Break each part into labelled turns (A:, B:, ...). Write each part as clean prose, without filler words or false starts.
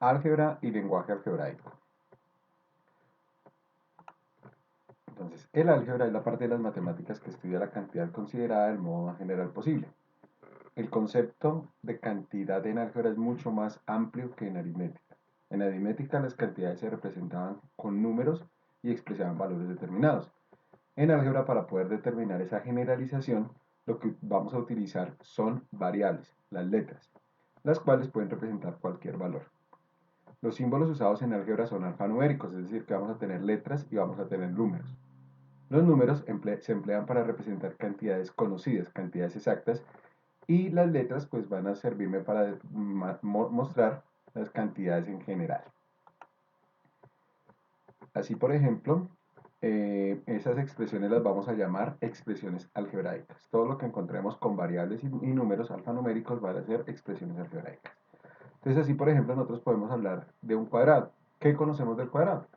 A: álgebra y lenguaje algebraico. Entonces, el álgebra es la parte de las matemáticas que estudia la cantidad considerada del modo más general posible. El concepto de cantidad en álgebra es mucho más amplio que en aritmética. En aritmética las cantidades se representaban con números y expresaban valores determinados. En álgebra, para poder determinar esa generalización, lo que vamos a utilizar son variables, las letras, las cuales pueden representar cualquier valor. Los símbolos usados en álgebra son alfanuméricos, es decir, que vamos a tener letras y vamos a tener números. Los números se emplean para representar cantidades conocidas, cantidades exactas, y las letras pues van a servirme para mostrar las cantidades en general. Así, por ejemplo, esas expresiones las vamos a llamar expresiones algebraicas. Todo lo que encontremos con variables y números alfanuméricos van a ser expresiones algebraicas. Entonces, así, por ejemplo, nosotros podemos hablar de un cuadrado. ¿Qué conocemos del cuadrado?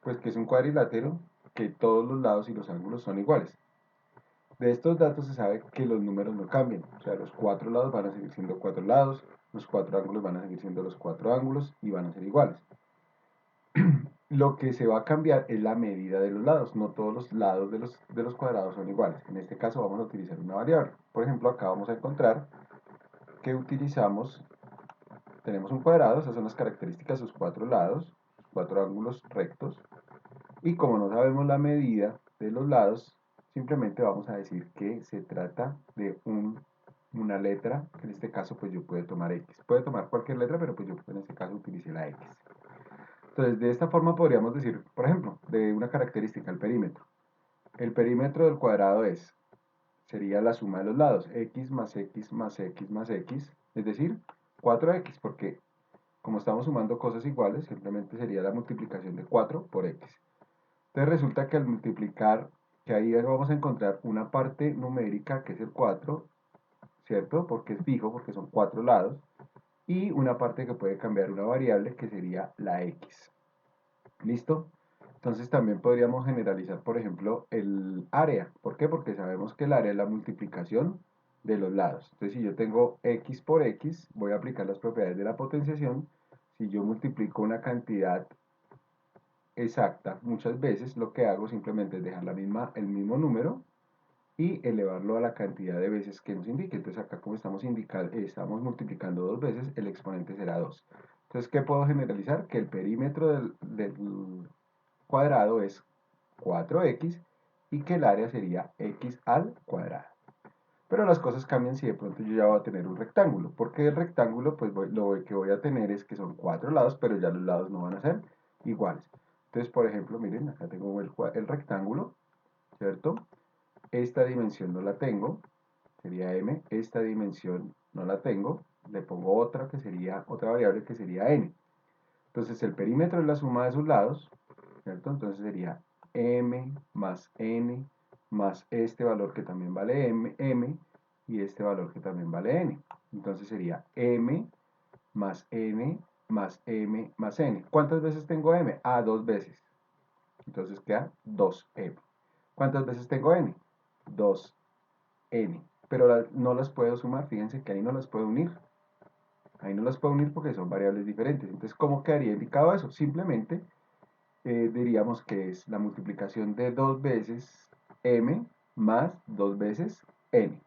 A: Pues que es un cuadrilátero que todos los lados y los ángulos son iguales. De estos datos se sabe que los números no cambian, o sea, los cuatro lados van a seguir siendo cuatro lados, los cuatro ángulos van a seguir siendo los cuatro ángulos y van a ser iguales. Lo que se va a cambiar es la medida de los lados, no todos los lados de los cuadrados son iguales. En este caso vamos a utilizar una variable. Por ejemplo, acá vamos a encontrar que tenemos un cuadrado, esas son las características, sus cuatro lados, sus cuatro ángulos rectos, y como no sabemos la medida de los lados, simplemente vamos a decir que se trata de una letra, que en este caso pues yo puedo tomar X. Puede tomar cualquier letra, pero pues yo en este caso utilicé la X. Entonces de esta forma podríamos decir, por ejemplo, de una característica, el perímetro. El perímetro del cuadrado sería la suma de los lados, X más X más X más X, es decir, 4X, porque como estamos sumando cosas iguales, simplemente sería la multiplicación de 4 por X. Entonces resulta que al multiplicar, que ahí vamos a encontrar una parte numérica que es el 4, ¿cierto? Porque es fijo, porque son 4 lados, y una parte que puede cambiar una variable que sería la X. ¿Listo? Entonces también podríamos generalizar, por ejemplo, el área. ¿Por qué? Porque sabemos que el área es la multiplicación de los lados. Entonces si yo tengo X por X, voy a aplicar las propiedades de la potenciación. Si yo multiplico una cantidad exacta, muchas veces lo que hago simplemente es dejar el mismo número y elevarlo a la cantidad de veces que nos indique. Entonces acá como estamos multiplicando dos veces, el exponente será 2. Entonces, ¿qué puedo generalizar? Que el perímetro del cuadrado es 4x y que el área sería x al cuadrado. Pero las cosas cambian si de pronto yo ya voy a tener un rectángulo, porque el rectángulo pues lo que voy a tener es que son 4 lados, pero ya los lados no van a ser iguales. Entonces, por ejemplo, miren, acá tengo el rectángulo, ¿cierto? Esta dimensión no la tengo, sería m, esta dimensión no la tengo, le pongo otra que sería, otra variable que sería n. Entonces el perímetro es la suma de sus lados, ¿cierto? Entonces sería m más n más este valor que también vale m y este valor que también vale n. Entonces sería m más n más m más n. ¿Cuántas veces tengo m? Ah, dos veces. Entonces queda 2m. ¿Cuántas veces tengo n? 2n. Pero no las puedo sumar, fíjense que ahí no las puedo unir. Ahí no las puedo unir porque son variables diferentes. Entonces, ¿cómo quedaría indicado eso? Simplemente diríamos que es la multiplicación de 2 veces m más 2 veces n.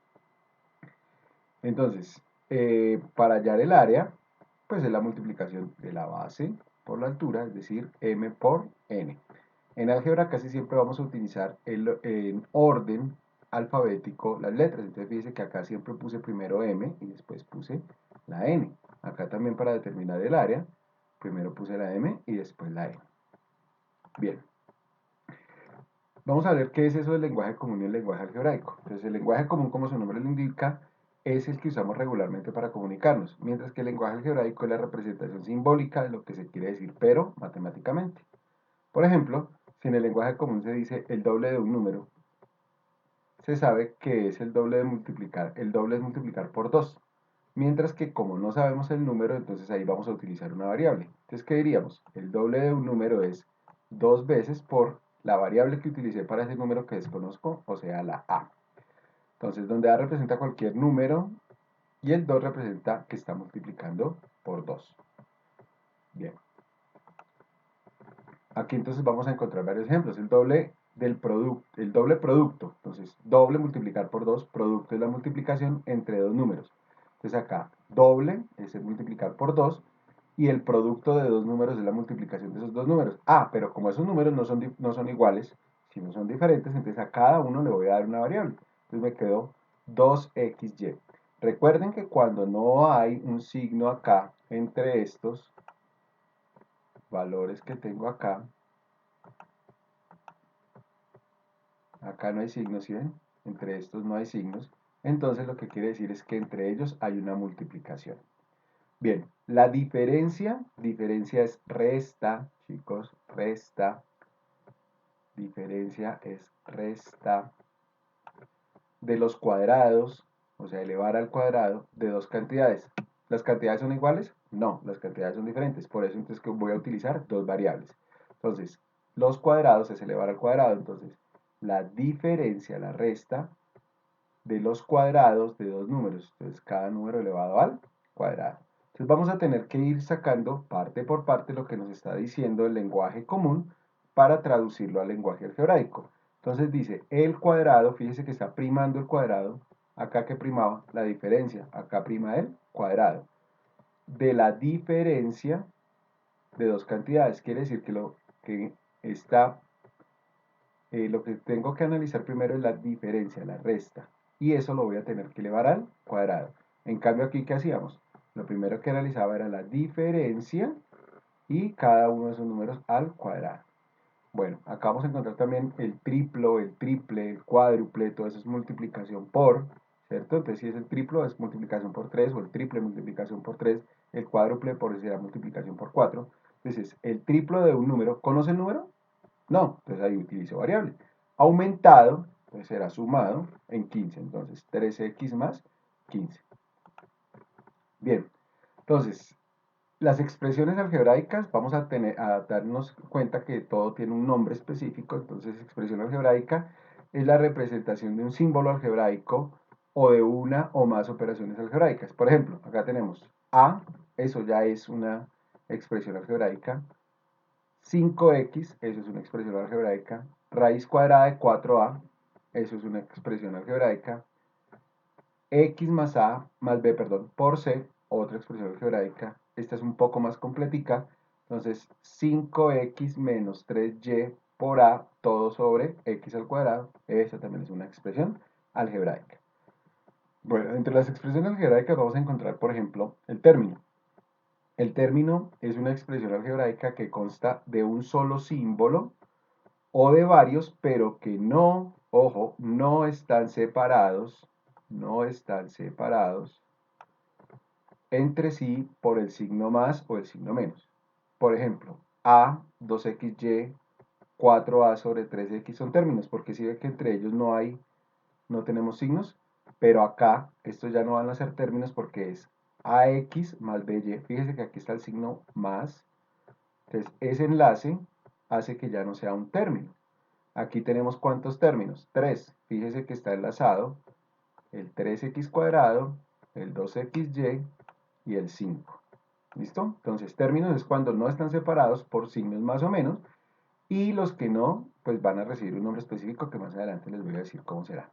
A: Entonces, para hallar el área, pues es la multiplicación de la base por la altura, es decir, m por n. En álgebra casi siempre vamos a utilizar en orden alfabético las letras. Entonces fíjense que acá siempre puse primero m y después puse la n. Acá también para determinar el área, primero puse la m y después la n. Bien. Vamos a ver qué es eso del lenguaje común y el lenguaje algebraico. Entonces el lenguaje común, como su nombre lo indica, es el que usamos regularmente para comunicarnos, mientras que el lenguaje algebraico es la representación simbólica de lo que se quiere decir, pero matemáticamente. Por ejemplo, si en el lenguaje común se dice el doble de un número, se sabe que es el doble es multiplicar por 2. Mientras que como no sabemos el número, entonces ahí vamos a utilizar una variable. Entonces, ¿qué diríamos? El doble de un número es 2 veces por la variable que utilicé para ese número que desconozco, o sea, la a. Entonces, donde a representa cualquier número y el 2 representa que está multiplicando por 2. Bien. Aquí entonces vamos a encontrar varios ejemplos. El doble del producto, el doble producto. Entonces, doble multiplicar por 2, producto es la multiplicación entre dos números. Entonces acá, doble es el multiplicar por 2 y el producto de dos números es la multiplicación de esos dos números. Ah, pero como esos números no son iguales, sino son diferentes, entonces a cada uno le voy a dar una variable. Entonces me quedó 2xy. Recuerden que cuando no hay un signo acá entre estos valores que tengo acá, acá no hay signos, ¿sí ven? Entre estos no hay signos. Entonces lo que quiere decir es que entre ellos hay una multiplicación. Bien, la diferencia es resta, chicos, resta. Diferencia es resta de los cuadrados, o sea, elevar al cuadrado de dos cantidades. ¿Las cantidades son iguales? No, las cantidades son diferentes. Por eso entonces que voy a utilizar dos variables. Entonces, los cuadrados es elevar al cuadrado. Entonces, la diferencia, la resta de los cuadrados de dos números. Entonces, cada número elevado al cuadrado. Entonces, vamos a tener que ir sacando parte por parte lo que nos está diciendo el lenguaje común para traducirlo al lenguaje algebraico. Entonces dice, el cuadrado, fíjese que está primando el cuadrado, acá que primaba la diferencia, acá prima el cuadrado, de la diferencia de dos cantidades. Quiere decir que está lo que tengo que analizar primero es la diferencia, la resta. Y eso lo voy a tener que elevar al cuadrado. En cambio aquí, ¿qué hacíamos? Lo primero que analizaba era la diferencia y cada uno de esos números al cuadrado. Bueno, acá vamos a encontrar también el triplo, el triple, el cuádruple, todo eso es multiplicación por, ¿cierto? Entonces si es el triplo es multiplicación por 3 o el triple multiplicación por 3, el cuádruple por será multiplicación por 4. Entonces el triplo de un número, ¿conoce el número? No, entonces ahí utilizo variable. Aumentado, pues será sumado en 15, entonces 13x más 15. Bien, entonces las expresiones algebraicas, vamos a darnos cuenta que todo tiene un nombre específico, entonces expresión algebraica es la representación de un símbolo algebraico o de una o más operaciones algebraicas. Por ejemplo, acá tenemos a, eso ya es una expresión algebraica. 5x, eso es una expresión algebraica. Raíz cuadrada de 4a, eso es una expresión algebraica. X más a, más b, perdón, por c, otra expresión algebraica. Esta es un poco más completica. Entonces, 5x menos 3y por a, todo sobre x al cuadrado. Esa también es una expresión algebraica. Bueno, entre las expresiones algebraicas vamos a encontrar, por ejemplo, el término. El término es una expresión algebraica que consta de un solo símbolo o de varios, pero que no, ojo, no están separados entre sí por el signo más o el signo menos. Por ejemplo, a, 2xy, 4a sobre 3x son términos, porque si ve que entre ellos no tenemos signos, pero acá estos ya no van a ser términos porque es ax más by. Fíjese que aquí está el signo más, entonces ese enlace hace que ya no sea un término. Aquí tenemos ¿cuántos términos? 3. Fíjese que está enlazado el 3x cuadrado, el 2xy y el 5. ¿Listo? Entonces términos es cuando no están separados por signos más o menos y los que no, pues van a recibir un nombre específico que más adelante les voy a decir cómo será.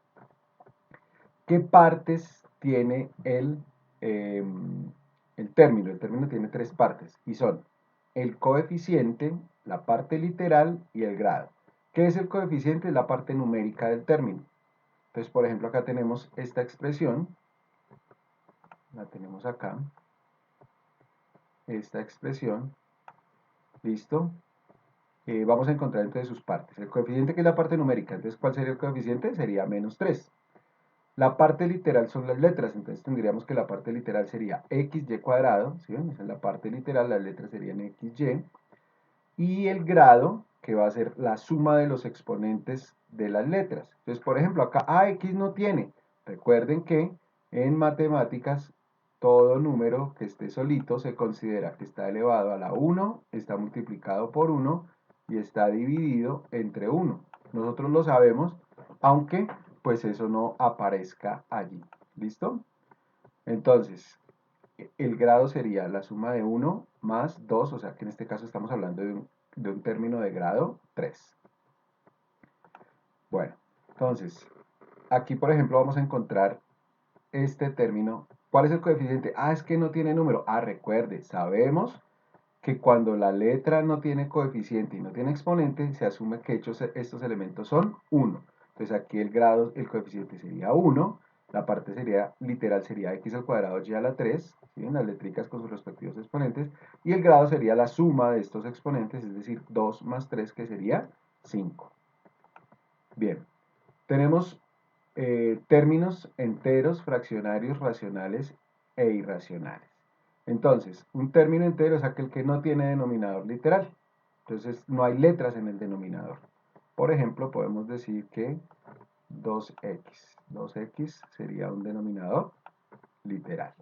A: ¿Qué partes tiene el término? El término tiene tres partes y son el coeficiente, la parte literal y el grado. ¿Qué es el coeficiente? Es la parte numérica del término. Entonces, por ejemplo, acá tenemos esta expresión, la tenemos acá, esta expresión, ¿listo? Vamos a encontrar entonces sus partes. El coeficiente que es la parte numérica, entonces, ¿cuál sería el coeficiente? Sería menos 3. La parte literal son las letras, entonces tendríamos que la parte literal sería xy cuadrado, ¿sí ven? Esa es la parte literal, las letras serían xy. Y el grado, que va a ser la suma de los exponentes de las letras. Entonces, por ejemplo, acá ax no tiene. Recuerden que en matemáticas todo número que esté solito se considera que está elevado a la 1, está multiplicado por 1 y está dividido entre 1. Nosotros lo sabemos, aunque pues eso no aparezca allí. ¿Listo? Entonces, el grado sería la suma de 1 más 2, o sea que en este caso estamos hablando de un término de grado 3. Bueno, entonces, aquí por ejemplo vamos a encontrar este término. ¿Cuál es el coeficiente? Ah, es que no tiene número. Ah, recuerde, sabemos que cuando la letra no tiene coeficiente y no tiene exponente, se asume que estos elementos son 1. Entonces aquí el coeficiente sería 1, la parte sería literal sería x al cuadrado y a la 3, ¿sí? Las letricas con sus respectivos exponentes, y el grado sería la suma de estos exponentes, es decir, 2 más 3, que sería 5. Bien, tenemos términos enteros, fraccionarios, racionales e irracionales. Entonces, un término entero es aquel que no tiene denominador literal. Entonces, no hay letras en el denominador. Por ejemplo, podemos decir que 2x. 2x sería un denominador literal.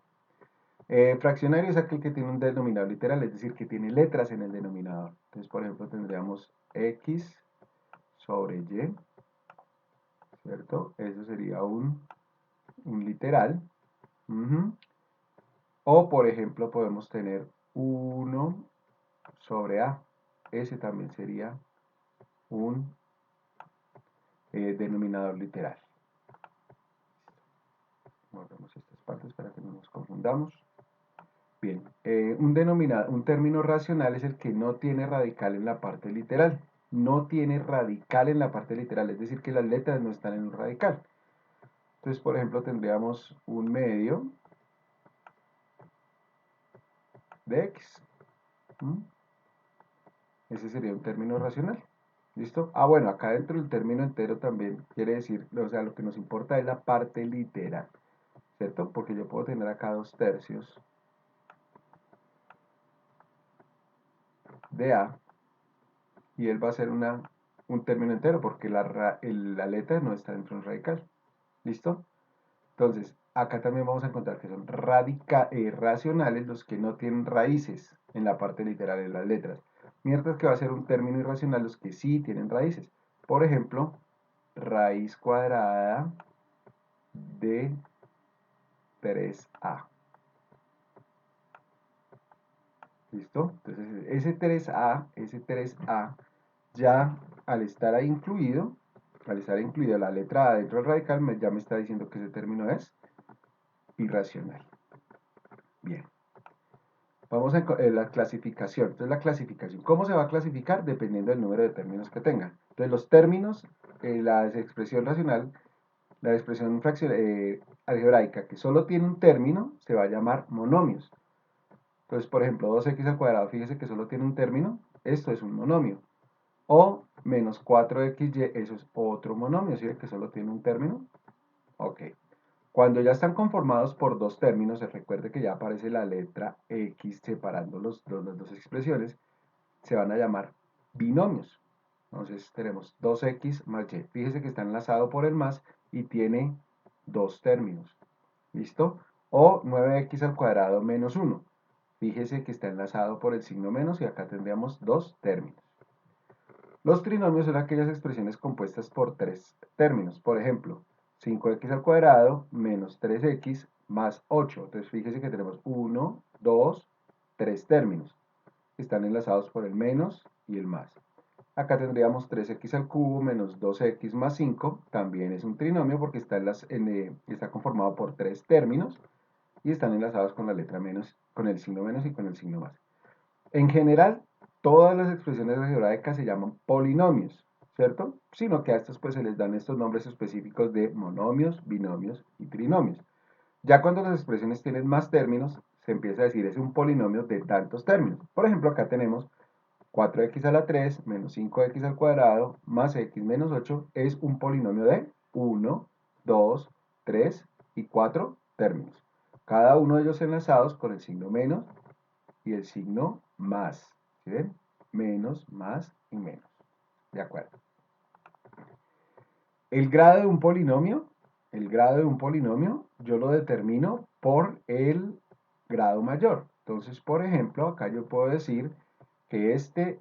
A: Fraccionario es aquel que tiene un denominador literal, es decir, que tiene letras en el denominador. Entonces, por ejemplo, tendríamos x sobre y, ¿cierto? Eso sería un literal. O, por ejemplo, podemos tener 1 sobre a. Ese también sería un denominador literal. Guardamos estas partes para que no nos confundamos. Bien, un término racional es el que no tiene radical en la parte literal. No tiene radical en la parte literal, es decir, que las letras no están en un radical. Entonces, por ejemplo, tendríamos un medio de x. Ese sería un término racional. ¿Listo? Ah, bueno, acá dentro del término entero también quiere decir, o sea, lo que nos importa es la parte literal, ¿cierto? Porque yo puedo tener acá 2/3 de A y él va a ser un término entero porque la letra no está dentro de un radical. ¿Listo? Entonces, acá también vamos a encontrar que son racionales los que no tienen raíces en la parte literal de las letras. Mientras que va a ser un término irracional los que sí tienen raíces. Por ejemplo, raíz cuadrada de 3a. ¿Listo? Entonces, ese 3a ya al estar ahí incluido, al estar incluida la letra a dentro del radical, ya me está diciendo que ese término es irracional. Bien. Vamos a la clasificación. Entonces, la clasificación. ¿Cómo se va a clasificar? Dependiendo del número de términos que tenga. Entonces, los términos, la expresión racional, la expresión algebraica que solo tiene un término, se va a llamar monomios. Entonces, por ejemplo, 2x al cuadrado, fíjese que solo tiene un término, esto es un monomio. O menos 4xy, eso es otro monomio, ¿sí? Que solo tiene un término. Ok. Cuando ya están conformados por dos términos, se recuerde que ya aparece la letra x separando las dos expresiones, se van a llamar binomios. Entonces tenemos 2x más y. Fíjese que está enlazado por el más y tiene dos términos. ¿Listo? O 9x al cuadrado menos 1. Fíjese que está enlazado por el signo menos y acá tendríamos dos términos. Los trinomios son aquellas expresiones compuestas por tres términos. Por ejemplo, 5x al cuadrado menos 3x más 8. Entonces fíjese que tenemos 1, 2, 3 términos. Están enlazados por el menos y el más. Acá tendríamos 3x al cubo menos 2x más 5. También es un trinomio porque está conformado por tres términos y están enlazados con la letra menos, con el signo menos y con el signo más. En general, todas las expresiones algebraicas se llaman polinomios, ¿cierto? Sino que a estos pues se les dan estos nombres específicos de monomios, binomios y trinomios. Ya cuando las expresiones tienen más términos, se empieza a decir es un polinomio de tantos términos. Por ejemplo, acá tenemos 4x a la 3 menos 5x al cuadrado más x menos 8 es un polinomio de 1, 2, 3 y 4 términos. Cada uno de ellos enlazados con el signo menos y el signo más. ¿Sí ven? Menos, más y menos. ¿De acuerdo? El grado de un polinomio, yo lo determino por el grado mayor. Entonces, por ejemplo, acá yo puedo decir que este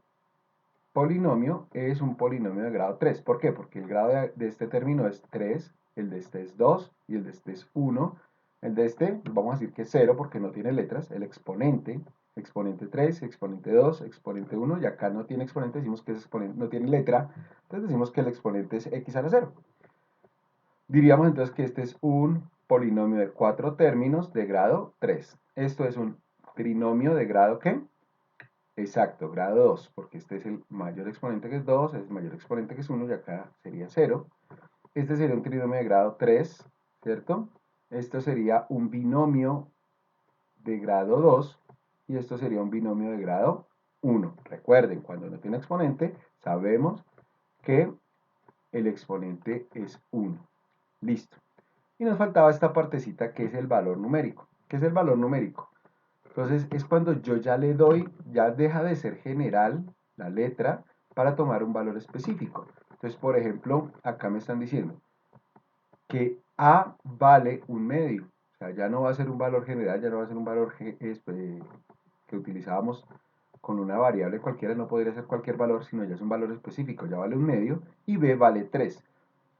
A: polinomio es un polinomio de grado 3. ¿Por qué? Porque el grado de este término es 3, el de este es 2 y el de este es 1. El de este, vamos a decir que es 0 porque no tiene letras, el exponente exponente 3, exponente 2, exponente 1, y acá no tiene exponente, decimos que es exponente, no tiene letra, entonces decimos que el exponente es x a la 0. Diríamos entonces que este es un polinomio de 4 términos de grado 3. Esto es un trinomio de grado ¿qué? Exacto, grado 2, porque este es el mayor exponente que es 2, es el mayor exponente que es 1 y acá sería 0. Este sería un trinomio de grado 3, ¿cierto? Esto sería un binomio de grado 2 y esto sería un binomio de grado 1. Recuerden, cuando no tiene exponente, sabemos que el exponente es 1. Listo. Y nos faltaba esta partecita que es el valor numérico. ¿Qué es el valor numérico? Entonces es cuando yo ya le doy, ya deja de ser general la letra para tomar un valor específico. Entonces, por ejemplo, acá me están diciendo que A vale un medio. O sea, ya no va a ser un valor general, ya no va a ser un valor que utilizábamos con una variable cualquiera, no podría ser cualquier valor, sino ya es un valor específico, ya vale un medio, y B vale 3.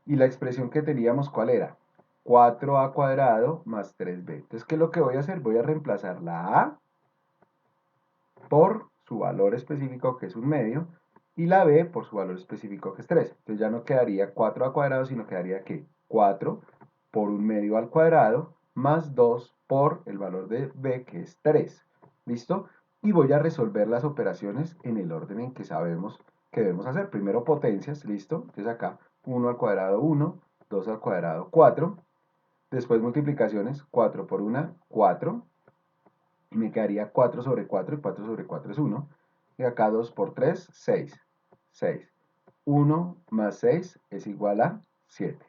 A: Y la expresión que teníamos, ¿cuál era? 4a cuadrado más 3b. Entonces, ¿qué es lo que voy a hacer? Voy a reemplazar la a por su valor específico, que es un medio, y la b por su valor específico, que es 3. Entonces ya no quedaría 4 al cuadrado, sino quedaría ¿qué? 4 por un medio al cuadrado más 2 por el valor de b, que es 3. ¿Listo? Y voy a resolver las operaciones en el orden en que sabemos que debemos hacer. Primero potencias, ¿listo? Entonces acá 1 al cuadrado 1, 2 al cuadrado 4. Después multiplicaciones, 4 por 1, 4. Y me quedaría 4 sobre 4 y 4 sobre 4 es 1. Y acá 2 por 3, 6. 6. 1 más 6 es igual a 7.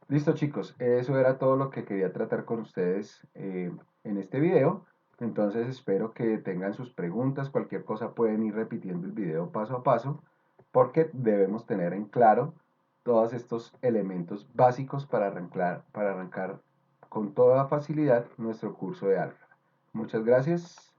A: Listo chicos, eso era todo lo que quería tratar con ustedes en este video. Entonces espero que tengan sus preguntas, cualquier cosa pueden ir repitiendo el video paso a paso, porque debemos tener en claro todos estos elementos básicos para arrancar con toda facilidad nuestro curso de álgebra. Muchas gracias.